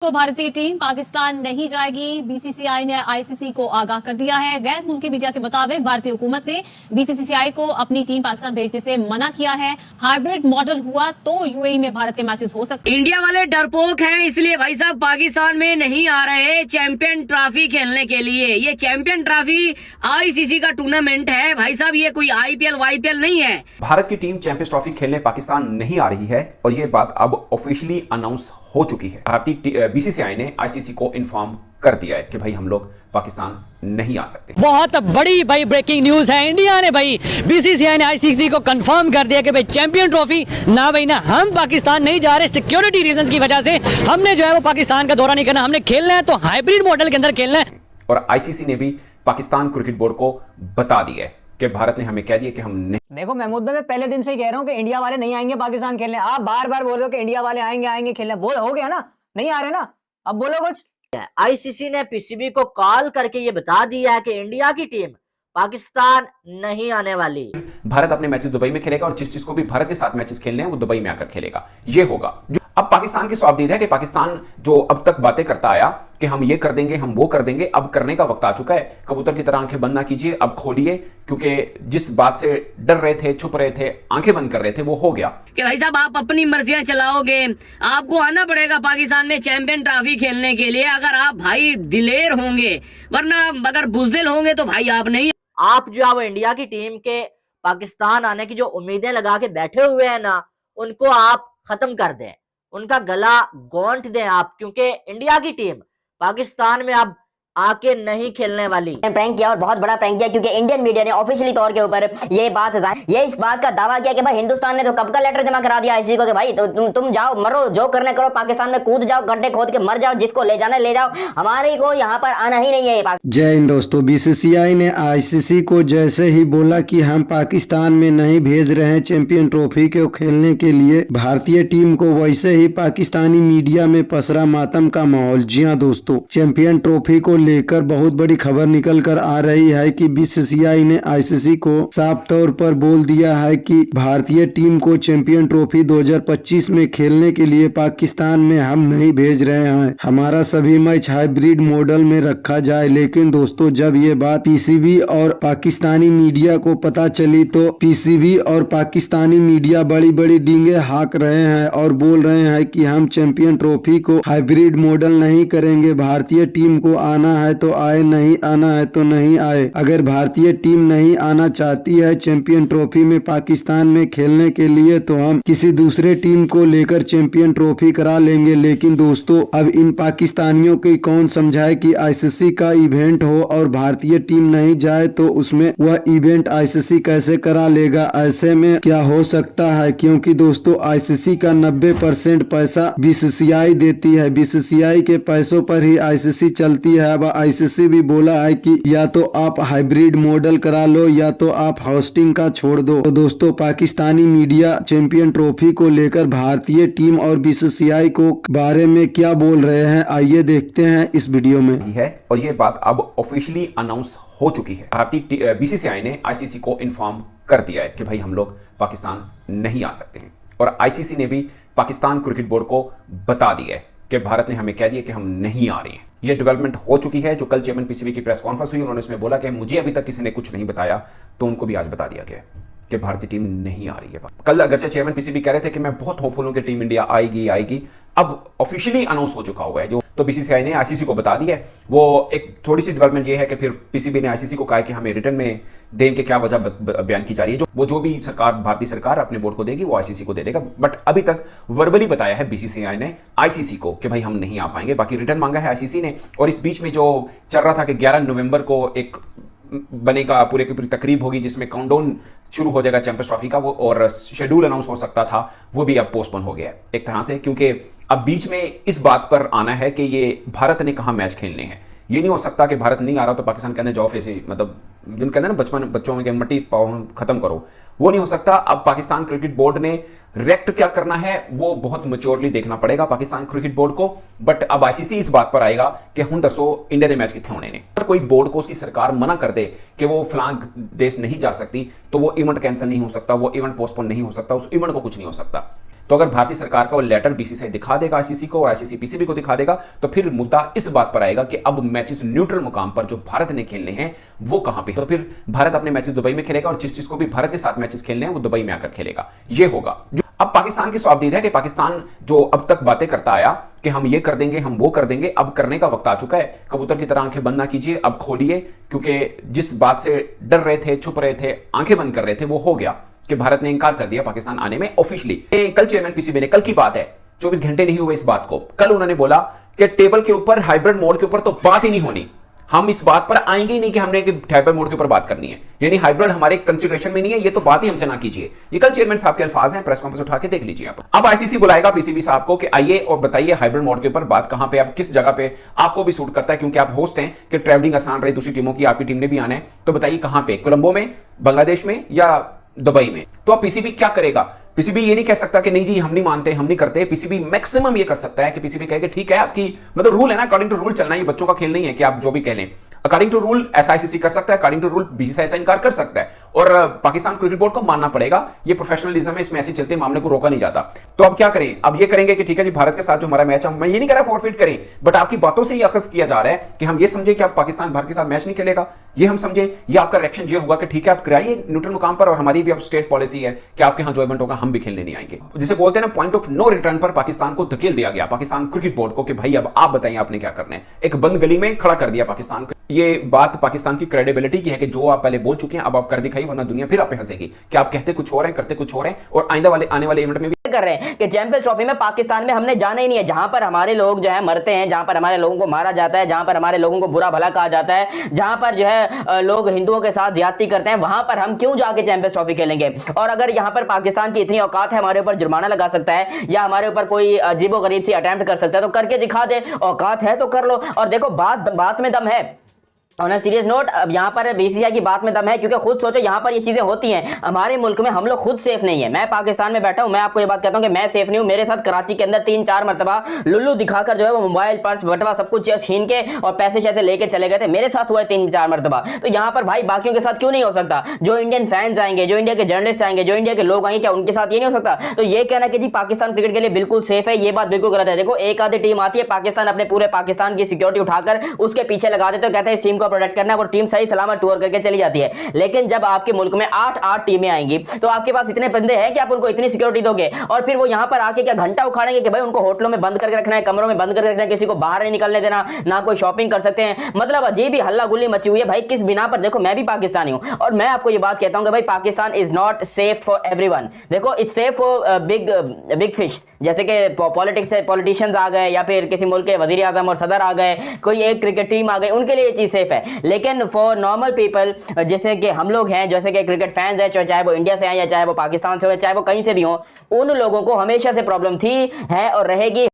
तो भारतीय टीम पाकिस्तान नहीं जाएगी। बीसीसीआई ने आईसीसी को आगाह कर दिया है। गैर मुल्की मीडिया के मुताबिक भारतीय हुकूमत ने बीसीसीआई को अपनी टीम पाकिस्तान भेजने से मना किया है। हाइब्रिड मॉडल हुआ तो यूएई में भारत के मैचेस हो सकते। इंडिया वाले डरपोक हैं, इसलिए भाई साहब पाकिस्तान में नहीं आ रहे चैंपियन ट्रॉफी खेलने के लिए। ये चैंपियन ट्रॉफी आईसीसी का टूर्नामेंट है भाई साहब, ये कोई आईपीएल वाईपीएल नहीं है। भारत की टीम चैंपियंस ट्रॉफी खेलने पाकिस्तान नहीं आ रही है और ये बात अब ऑफिशियली अनाउंस हो चुकी है। भारतीय बीसीसीआई ने आईसीसी को इन्फॉर्म कर दिया है कि भाई हम लोग पाकिस्तान नहीं आ सकते। बहुत बड़ी भाई ब्रेकिंग न्यूज है। इंडिया ने भाई बीसीसीआई ने आईसीसी को कंफर्म कर दिया कि भाई चैंपियन ट्रॉफी ना भाई ना हम पाकिस्तान नहीं जा रहे। सिक्योरिटी रीजंस की वजह से हमने जो है वो पाकिस्तान का दौरा नहीं करना, हमने खेलना है तो हाइब्रिड मॉडल के अंदर खेलना है। और आईसीसी ने भी पाकिस्तान क्रिकेट बोर्ड को बता दिया है कि भारत ने हमें कह दिया कि हम नहीं। देखो महमूद भाई, मैं पहले दिन से ही कह रहा हूँ कि इंडिया वाले नहीं आएंगे पाकिस्तान खेलने। आप बार बार बोल रहे हो कि इंडिया वाले आएंगे खेलने। बोल हो गया ना, नहीं आ रहे ना, अब बोलो कुछ। आईसीसी ने पीसीबी को कॉल करके ये बता दिया है कि इंडिया की टीम पाकिस्तान नहीं आने वाली। भारत अपने मैचेस दुबई में खेलेगा और जिस चीज को भी भारत के साथ मैचेस खेलने हैं वो दुबई में आकर खेलेगा। ये होगा जो अब पाकिस्तान की स्वाबदीद है कि पाकिस्तान जो अब तक बातें करता आया कि हम ये कर देंगे, हम वो कर देंगे, अब करने का वक्त आ चुका है। कबूतर की तरह आंखें बंद ना कीजिए, अब खोलिए, क्योंकि जिस बात से डर रहे थे, छुप रहे थे, आंखें बंद कर रहे थे, वो हो गया कि भाई साहब आप अपनी मर्जियां चलाओगे, आपको आना पड़ेगा पाकिस्तान में चैंपियन ट्रॉफी खेलने के लिए अगर आप भाई दिलेर होंगे, वरना अगर बुजदिल होंगे तो भाई आप नहीं। आप जो है वो इंडिया की टीम के पाकिस्तान आने की जो उम्मीदें लगा के बैठे हुए हैं ना, उनको आप खत्म कर दें, उनका गला गौंट दें आप, क्योंकि इंडिया की टीम पाकिस्तान में अब आके नहीं खेलने वाली। प्रैंक किया और बहुत बड़ा प्रैंक किया, क्योंकि इंडियन मीडिया ने ऑफिशियली तौर के ऊपर ये इस बात का दावा किया कि भाई हिंदुस्तान ने तो कब का लेटर जमा करा दिया आईसीसी को कि भाई तो तुम जाओ, मरो, जो करने करो, पाकिस्तान में कूद जाओ, गड्ढे खोद के मर जाओ, जिसको ले जाना ले जाओ, हमारे को यहाँ पर आना ही नहीं है। जय हिंद दोस्तों, बीसीसीआई ने आईसीसी को जैसे ही बोला कि हम पाकिस्तान में नहीं भेज रहे हैं चैंपियन ट्रॉफी को खेलने के लिए भारतीय टीम को, वैसे ही पाकिस्तानी मीडिया में पसरा मातम का माहौल। जी हाँ दोस्तों, चैंपियन ट्रॉफी को लेकर बहुत बड़ी खबर निकल कर आ रही है कि बीसीसीआई ने आईसीसी को साफ तौर पर बोल दिया है कि भारतीय टीम को चैंपियन ट्रॉफी 2025 में खेलने के लिए पाकिस्तान में हम नहीं भेज रहे हैं। हमारा सभी मैच हाइब्रिड मॉडल में रखा जाए। लेकिन दोस्तों, जब ये बात पीसीबी और पाकिस्तानी मीडिया को पता चली तो पीसीबी और पाकिस्तानी मीडिया बड़ी बड़ी डींगे हाँक रहे हैं और बोल रहे हैं कि हम चैंपियन ट्रॉफी को हाइब्रिड मॉडल नहीं करेंगे। भारतीय टीम को आना है तो आए, नहीं आना है तो नहीं आए। अगर भारतीय टीम नहीं आना चाहती है चैंपियन ट्रॉफी में पाकिस्तान में खेलने के लिए तो हम किसी दूसरे टीम को लेकर चैंपियन ट्रॉफी करा लेंगे। लेकिन दोस्तों, अब इन पाकिस्तानियों की कौन समझाए कि आईसीसी का इवेंट हो और भारतीय टीम नहीं जाए तो उसमें वह इवेंट आईसीसी कैसे करा लेगा। ऐसे में क्या हो सकता है, क्योंकि दोस्तों आईसीसी का 90% पैसा बीसीसीआई देती है। बीसीसीआई के पैसों पर ही आईसीसी चलती है। अब आईसीसी भी बोला है कि या तो आप हाइब्रिड मॉडल करा लो या तो आप होस्टिंग का छोड़ दो। तो दोस्तों, पाकिस्तानी मीडिया चैंपियन ट्रॉफी को लेकर भारतीय टीम और बीसीसीआई को बारे में क्या बोल रहे हैं, आइए देखते हैं इस वीडियो में। है और ये बात अब ऑफिशियली अनाउंस हो चुकी है। भारतीय बीसीसीआई ने आईसीसी को इन्फॉर्म कर दिया है कि भाई हम लोग पाकिस्तान नहीं आ सकते हैं। और आईसीसी ने भी पाकिस्तान क्रिकेट बोर्ड को बता दिया है कि भारत ने हमें कह दिया कि हम नहीं आ रहे हैं। ये डेवलपमेंट हो चुकी है। जो कल चेयरमैन पीसीबी की प्रेस कॉन्फ्रेंस हुई, उन्होंने इसमें बोला कि मुझे अभी तक किसी ने कुछ नहीं बताया, तो उनको भी आज बता दिया गया कि भारतीय टीम नहीं आ रही है। कल अगरचे चेयरमैन पीसीबी कह रहे थे कि मैं बहुत होपफुल हूं कि टीम इंडिया आएगी, अब ऑफिशियली अनाउंस हो चुका हुआ है जो। तो बीसीसीआई ने आईसीसी को बता दिया है। वो एक थोड़ी सी डेवलपमेंट ये है कि फिर पीसीबी ने आईसीसी को कहा कि हमें रिटर्न में दें कि क्या वजह बयान की जा रही है। जो भी सरकार, भारतीय सरकार अपने बोर्ड को देगी वो आईसीसी को दे देगा। बट अभी तक वर्बली बताया है बीसीसीआई ने आईसीसी को कि भाई हम नहीं आ पाएंगे। बाकी रिटर्न मांगा है आईसीसी ने। और इस बीच में जो चल रहा था कि 11 नवंबर को एक बनेगा, पूरे की पूरी तकरीब होगी जिसमें काउंटडाउन शुरू हो जाएगा चैंपियंस ट्रॉफी का, वो और शेड्यूल अनाउंस हो सकता था, वो भी अब पोस्टपोन हो गया है एक तरह से। क्योंकि अब बीच में इस बात पर आना है कि ये भारत ने कहाँ मैच खेलने हैं। ये नहीं हो सकता कि भारत नहीं आ रहा तो पाकिस्तान कहने जाओ ऐसे, मतलब जिन कहते हैं ना बच्चों में मट्टी पाओ खत्म करो, वो नहीं हो सकता। अब पाकिस्तान क्रिकेट बोर्ड ने रिएक्ट क्या करना है वो बहुत मैच्योरली देखना पड़ेगा पाकिस्तान क्रिकेट बोर्ड को। बट अब आईसीसी इस बात पर आएगा कि हुण दसो इंडिया के मैच कितने होने ने। अगर कोई बोर्ड को उसकी सरकार मना कर दे कि वो फलां देश नहीं जा सकती तो वो इवेंट कैंसिल नहीं हो सकता, वो इवेंट पोस्टपोन नहीं हो सकता, उस इवेंट को कुछ नहीं हो सकता। तो अगर भारतीय सरकार का वो लेटर बीसीसीआई दिखा देगा आईसीसी को और आईसीसी पीसीबी को दिखा देगा, तो फिर मुद्दा इस बात पर आएगा कि अब मैचेस न्यूट्रल मुकाम पर जो भारत ने खेलने हैं वो कहां पे, तो फिर भारत अपने मैचेस दुबई में खेलेगा और जिसको भी भारत के साथ मैचेस खेलने हैं वो दुबई में आकर खेलेगा। ये होगा जो अब पाकिस्तान की स्वाबदीद है कि पाकिस्तान जो अब तक बातें करता आया कि हम ये कर देंगे, हम वो कर देंगे, अब करने का वक्त आ चुका है। कबूतर की तरह आंखें बंद ना कीजिए, अब खोलिए, क्योंकि जिस बात से डर रहे थे, छुप रहे थे, आंखें बंद कर रहे थे, वो हो गया कि भारत ने इंकार कर दिया पाकिस्तान आने में ऑफिशियली। कल चेयरमैन पीसीबी ने, कल की बात है, 24 घंटे नहीं हुए इस बात को, कल उन्होंने बोला कि टेबल के ऊपर हाइब्रिड मोड के ऊपर तो बात ही नहीं होनी, हम इस बात पर आएंगे ही नहीं कि हमने हाइब्रिड मोड के ऊपर बात करनी है, यानी हाइब्रिड हमारे कंसीडरेशन में नहीं है, ये तो बात ही हमसे ना कीजिए। ये कल चेयरमैन साहब के अल्फाज हैं, प्रेस कॉन्फ्रेंस उठा के देख लीजिए आप। अब आईसीसी बुलाएगा पीसीबी साहब को कि आइए और बताइए हाइब्रिड मोड के ऊपर बात कहां पे, आप किस जगह पे आपको भी सूट करता है, क्योंकि आप होस्ट हैं कि ट्रैवलिंग आसान रहे दूसरी टीमों की, आपकी टीम ने भी आना है, तो बताइए कहां पे, कोलंबो में, बांग्लादेश में या दुबई में। तो अब पीसीबी क्या करेगा? पीसीबी ये नहीं कह सकता कि नहीं जी हम नहीं मानते, हम नहीं करते। पीसीबी मैक्सिमम ये कर सकता है कि पीसीबी कहे कि ठीक है, आपकी मतलब रूल है ना, अकॉर्डिंग टू रूल चलना, ये बच्चों का खेल नहीं है कि आप जो भी कह लें। अकॉर्डिंग टू रूल ऐसा आईसीसी कर सकता है, अकॉर्डिंग टू रूल बीसीसीआई ऐसा इनकार कर सकता है, और पाकिस्तान क्रिकेट बोर्ड को मानना पड़ेगा। ये प्रोफेशनलिज्म है, इसमें ऐसे चलते मामले को रोका नहीं जाता। तो अब क्या करें? अब ये करेंगे कि ठीक है जी, भारत के साथ जो हमारा मैच है, मैं ये नहीं कह रहा फॉरफिट करें, बट आपकी बातों से ये अखज़ किया जा रहा है कि हम ये समझे कि अब पाकिस्तान भारत के साथ मैच नहीं खेलेगा, ये हम समझे, ये आपका रिएक्शन ये होगा कि ठीक है आप कराइए न्यूट्रल मुकाम पर, और हमारी भी अब स्टेट पॉलिसी है कि आपके यहाँ जो इवेंट होगा हम भी खेलने नहीं आएंगे। जिसे बोलते हैं ना पॉइंट ऑफ नो रिटर्न पर पाकिस्तान को धकेल दिया गया, पाकिस्तान क्रिकेट बोर्ड को, कि भाई अब आप बताइए आपने क्या करना है। एक बंद गली में खड़ा कर दिया पाकिस्तान को। ये बात पाकिस्तान की क्रेडिबिलिटी की है कि जो आप पहले बोल चुके हैं अब आप कर दिखाइए, वरना दुनिया फिर आप पे हंसेगी कि आप कहते कुछ और हैं, करते कुछ और हैं, और आइंदा वाले आने वाले इवेंट में भी कर रहे हैं कि चैंपियंस ट्रॉफी में पाकिस्तान में हमने जाना ही नहीं है, जहां पर हमारे लोग जो है मरते हैं, जहां पर हमारे लोगों को मारा जाता है, जहां पर हमारे लोगों को बुरा भला कहा जाता है, जहां पर जो है लोग हिंदुओं के साथ ज्यादती करते हैं, वहां पर हम क्यों जाके चैंपियंस ट्रॉफी खेलेंगे? और अगर यहां पर पाकिस्तान की इतनी औकात है, हमारे ऊपर जुर्माना लगा सकता है या हमारे ऊपर कोई अजीबोगरीब सी अटेम्प्ट कर सकता है, तो करके दिखा दे, औकात है तो कर लो। और देखो बात में दम है। ऑन अ सीरियस नोट, अब यहाँ पर बीसीसीआई की बात में दम है, क्योंकि खुद सोचो यहाँ पर ये चीजें होती हैं, हमारे मुल्क में हम लोग खुद सेफ नहीं है। मैं पाकिस्तान में बैठा हूँ, मैं आपको ये बात कहता हूँ कि मैं सेफ नहीं हूँ। मेरे साथ कराची के अंदर 3-4 मरतबा लुल्लू दिखाकर जो है वो मोबाइल, पर्स, बटवा सब कुछ छीन के और पैसे शैसे लेके चले गए थे। मेरे साथ हुआ है 3-4 मरतबा। तो यहाँ पर भाई बाकियों के साथ क्यों नहीं हो सकता? जो इंडियन फैंस आएंगे, जो इंडिया के जर्नलिस्ट आएंगे, जो इंडिया के लोग आएंगे, क्या उनके साथ ये नहीं हो सकता? तो ये कहना कि जी पाकिस्तान क्रिकेट के लिए बिल्कुल सेफ है, ये बात बिल्कुल गलत है। देखो एक आधी टीम आती है, पाकिस्तान अपने पूरे पाकिस्तान की सिक्योरिटी उठाकर उसके पीछे लगा देते, तो कहते हैं इस टीम को प्रोटेक्ट करना है, वो टीम सही सलामत टूर करके चली जाती है। लेकिन जब आपके मुल्क में 8 टीमें आएंगी, तो आपके पास इतने बंदे हैं कि आप उनको इतनी सिक्योरिटी दोगे, और फिर वो यहां पर आके क्या घंटा उखाड़ेंगे कि भाई उनको होटलों में बंद करके रखना है, कमरों में बंद करके रखना है, किसी को बाहर नहीं निकलने देना, ना कोई शॉपिंग कर सकते हैं। मतलब अजीब ही हल्ला गुल्ली मची हुई है भाई, किस बिना पर? देखो मैं भी पाकिस्तानी हूं और मैं आपको ये बात कहता हूं कि भाई Pakistan is not safe for everyone. देखो it's safe for big fish, जैसे कि पॉलिटिक्स से पॉलिटिशियंस आ गए, या फिर किसी मुल्क के वजीर आजम और सदर आ गए, कोई एक क्रिकेट टीम आ गई, उनके लिए ये चीज सेफ है। लेकिन फॉर नॉर्मल पीपल जैसे कि हम लोग हैं, जैसे कि क्रिकेट फैंस हैं, चाहे वो इंडिया से हैं या चाहे वो पाकिस्तान से हो, चाहे वो कहीं से भी हो, उन लोगों को हमेशा से प्रॉब्लम थी, है और रहेगी।